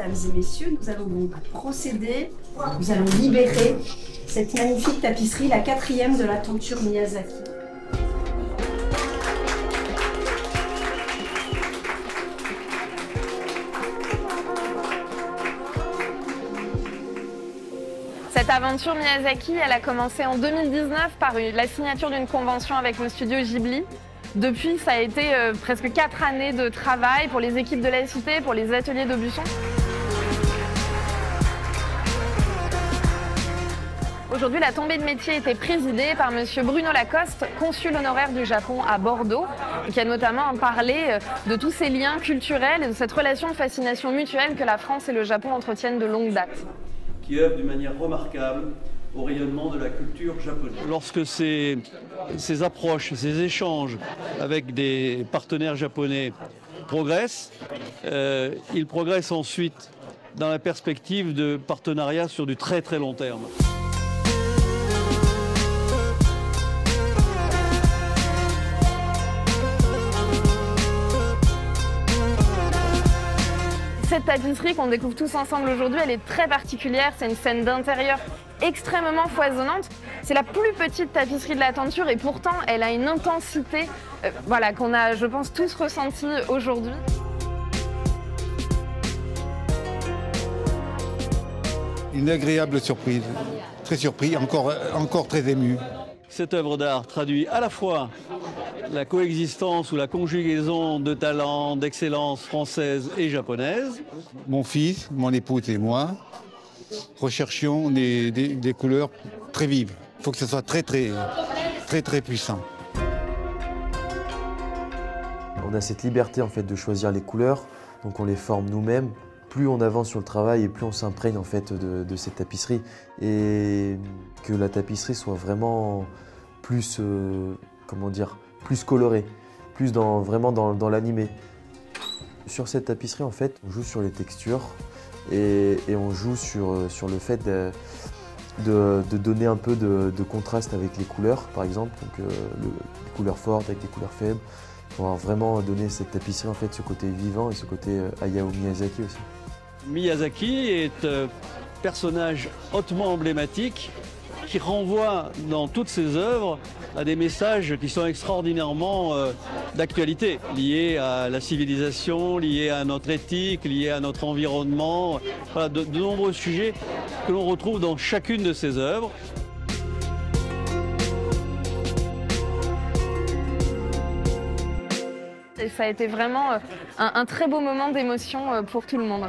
mesdames et messieurs, nous allons donc procéder, nous allons libérer cette magnifique tapisserie, la 4e de la tenture Miyazaki. Cette aventure Miyazaki, elle a commencé en 2019 par la signature d'une convention avec le studio Ghibli. Depuis, ça a été presque 4 années de travail pour les équipes de la Cité, pour les ateliers d'Aubusson. Aujourd'hui, la tombée de métier était présidée par M. Bruno Lacoste, consul honoraire du Japon à Bordeaux, qui a notamment parlé de tous ces liens culturels et de cette relation de fascination mutuelle que la France et le Japon entretiennent de longue date. Qui œuvre d'une manière remarquable au rayonnement de la culture japonaise. Lorsque ces approches, ces échanges avec des partenaires japonais progressent, ils progressent ensuite dans la perspective de partenariat sur du très très long terme. Cette tapisserie qu'on découvre tous ensemble aujourd'hui, elle est très particulière. C'est une scène d'intérieur extrêmement foisonnante. C'est la plus petite tapisserie de la tenture et pourtant elle a une intensité voilà, qu'on a, je pense, tous ressentie aujourd'hui. Une agréable surprise, très surpris, encore très ému. Cette œuvre d'art traduit à la fois la coexistence ou la conjugaison de talents, d'excellence française et japonaise. Mon fils, mon épouse et moi recherchions des couleurs très vives. Il faut que ce soit très puissant. On a cette liberté en fait de choisir les couleurs, donc on les forme nous-mêmes. Plus on avance sur le travail et plus on s'imprègne en fait de cette tapisserie et que la tapisserie soit vraiment plus comment dire, plus colorée, plus vraiment dans l'animé. Sur cette tapisserie en fait, on joue sur les textures et on joue sur le fait de donner un peu de contraste avec les couleurs par exemple, donc les couleurs fortes avec des couleurs faibles, pour vraiment donner cette tapisserie en fait ce côté vivant et ce côté Hayao Miyazaki aussi. Miyazaki est un personnage hautement emblématique qui renvoie dans toutes ses œuvres à des messages qui sont extraordinairement d'actualité, liés à la civilisation, liés à notre éthique, liés à notre environnement, voilà, de nombreux sujets que l'on retrouve dans chacune de ses œuvres. Et ça a été vraiment un très beau moment d'émotion pour tout le monde.